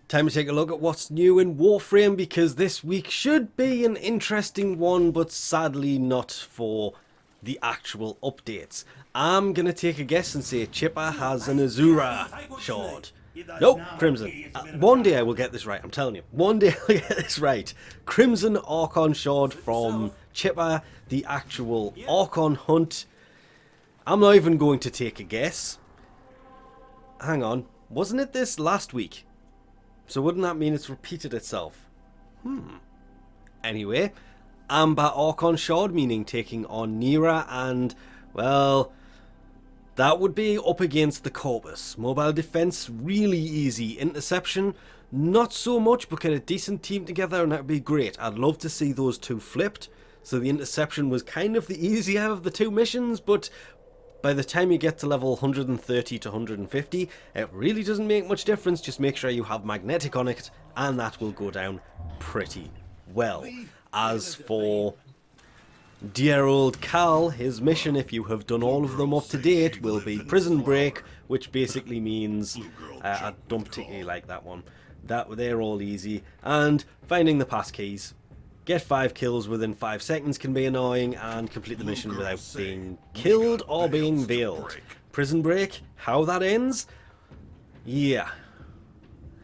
Time to take a look at what's new in Warframe, because this week should be an interesting one, but sadly not for the actual updates. I'm going to take a guess and say Chipper has an Azura shard. Nope, Crimson. One day I will get this right, I'm telling you. One day I'll get this right. Crimson Orcon shard from Chipper, the actual Orcon Hunt. I'm not even going to take a guess. Hang on, wasn't it this last week? So wouldn't that mean it's repeated itself? Anyway, Amber Orcon Shard, meaning taking on Nora, and, well, that would be up against the Corpus. Mobile defense, really easy. Interception, not so much, but get a decent team together and that would be great. I'd love to see those two flipped. So the interception was kind of the easier of the two missions, but by the time you get to level 130 to 150, it really doesn't make much difference. Just make sure you have magnetic on it, and that will go down pretty well. As for dear old Kahl, his mission, if you have done all of them up to date, will be Prison Break, which basically means I don't particularly like that one. They're all easy, and finding the passkeys. Get 5 kills within 5 seconds can be annoying, and complete the mission without being killed or being veiled. Prison Break, how that ends? Yeah,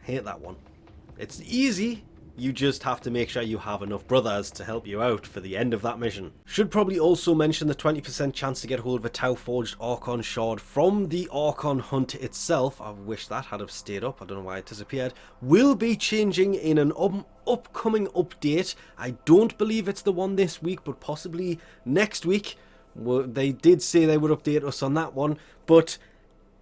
hate that one. It's easy, you just have to make sure you have enough brothers to help you out for the end of that mission. Should probably also mention the 20% chance to get hold of a Tau Forged Orcon Shard from the Orcon Hunt itself. I wish that had have stayed up, I don't know why it disappeared. Will be changing in an upcoming update. I don't believe it's the one this week, but possibly next week. Well, they did say they would update us on that one, but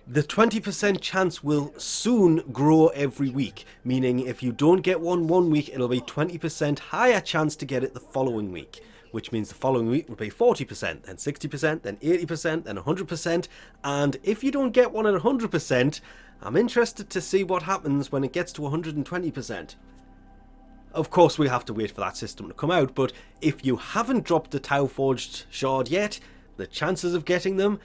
the 20% chance will soon grow every week, meaning if you don't get one week, it'll be 20% higher chance to get it the following week, which means the following week will be 40%, then 60%, then 80%, then 100%, and if you don't get one at 100%, I'm interested to see what happens when it gets to 120%. Of course, we have to wait for that system to come out, but if you haven't dropped the Tau Forged Shard yet, the chances of getting them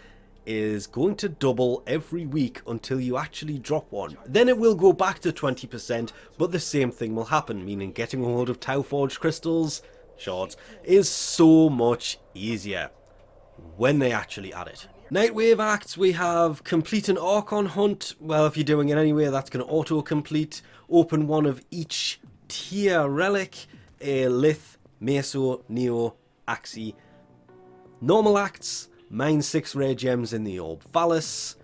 is going to double every week until you actually drop one. Then it will go back to 20%, but the same thing will happen, meaning getting a hold of Tau Forged crystals, shards, is so much easier when they actually add it. Nightwave acts, we have complete an Orcon Hunt. Well, if you're doing it anyway, that's going to auto-complete. Open one of each tier relic, a Lith, Meso, Neo, Axie. Normal acts, mine 6 rare gems in the Orb Phallus,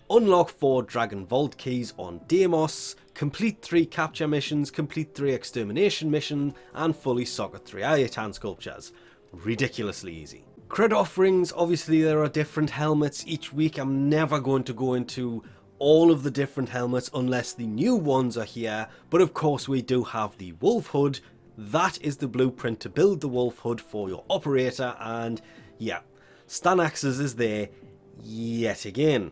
unlock 4 Dragon Vault keys on Deimos, complete 3 capture missions, complete 3 extermination missions, and fully socket 3 Ayatan sculptures. Ridiculously easy. Cred offerings, obviously there are different helmets each week. I'm never going to go into all of the different helmets unless the new ones are here, but of course we do have the Wolf Hood. That is the blueprint to build the Wolf Hood for your operator, and yeah, Stanaxes is there yet again.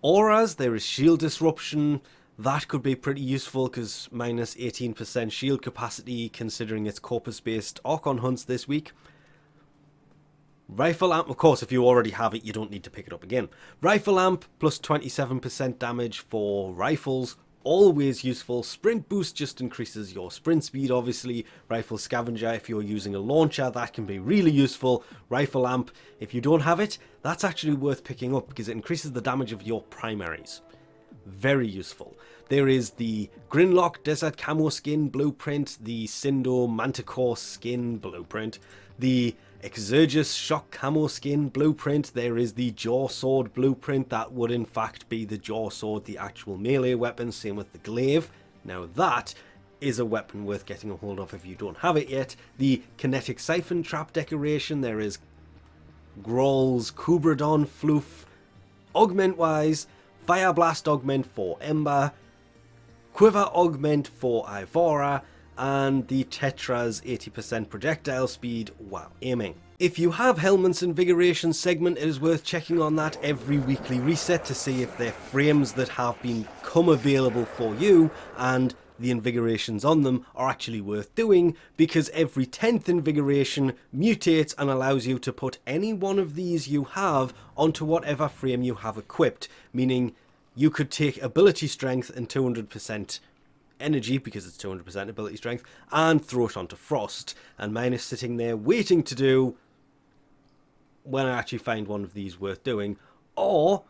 Auras, there is shield disruption. That could be pretty useful because minus 18% shield capacity considering it's corpus based Orcon hunts this week. Rifle amp, of course if you already have it you don't need to pick it up again. Rifle amp plus 27% damage for rifles. Always useful. Sprint boost just increases your sprint speed, obviously. Rifle scavenger, if you're using a launcher, that can be really useful. Rifle amp, if you don't have it, that's actually worth picking up because it increases the damage of your primaries. Very useful. There is the Grinlock Desert Camo skin blueprint, the Cindo Manticore skin blueprint, the Exergus Shock Camo skin blueprint. There is the Jaw Sword blueprint. That would in fact be the Jaw Sword, the actual melee weapon. Same with the Glaive. Now that is a weapon worth getting a hold of if you don't have it yet. The Kinetic Siphon Trap decoration. There is Grol's Kubradon Floof. Augment wise, Fire Blast Augment for Ember, Quiver Augment for Ivora, and the Tetra's 80% projectile speed while aiming. If you have Helmet's Invigoration segment, it is worth checking on that every weekly reset to see if they're frames that have become available for you and the invigorations on them are actually worth doing, because every 10th invigoration mutates and allows you to put any one of these you have onto whatever frame you have equipped, meaning you could take ability strength and 200% energy because it's 200% ability strength, and throw it onto Frost. And mine is sitting there waiting to do when I actually find one of these worth doing, or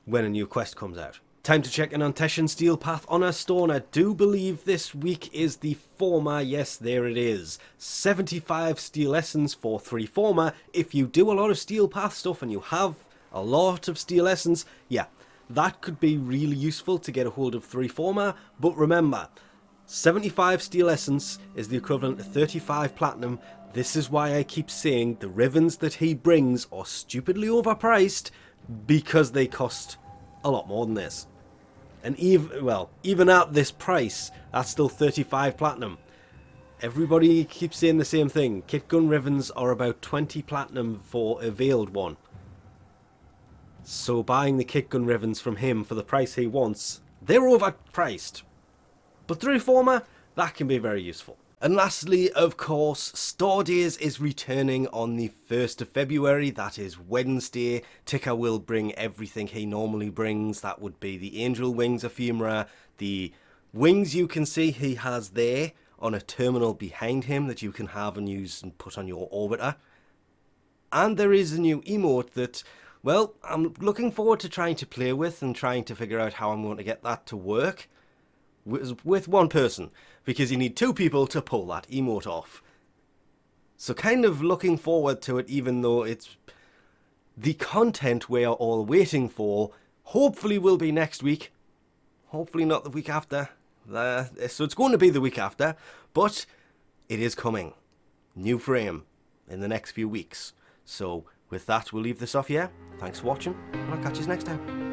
when a new quest comes out. Time to check in on Teshin Steel Path on our store, and I do believe this week is the former. Yes, there it is. 75 Steel Essence for 3 former. If you do a lot of Steel Path stuff and you have a lot of Steel Essence, yeah, that could be really useful to get a hold of 3 former. But remember, 75 Steel Essence is the equivalent to 35 Platinum. This is why I keep saying the ribbons that he brings are stupidly overpriced, because they cost a lot more than this. And even at this price, that's still 35 Platinum. Everybody keeps saying the same thing. Kit gun ribbons are about 20 Platinum for a veiled one. So buying the kit gun ribbons from him for the price he wants, they're overpriced. But 3 former, that can be very useful. And lastly, of course, Store Days is returning on the 1st of February. That is Wednesday. Ticker will bring everything he normally brings. That would be the Angel Wings ephemera, the wings you can see he has there on a terminal behind him that you can have and use and put on your orbiter. And there is a new emote that, well, I'm looking forward to trying to play with and trying to figure out how I'm going to get that to work with one person, because you need 2 people to pull that emote off. So kind of looking forward to it, even though it's the content we are all waiting for. Hopefully will be next week. Hopefully not the week after. So it's going to be the week after, but it is coming. New frame in the next few weeks. So with that, we'll leave this off here. Thanks for watching, and I'll catch you next time.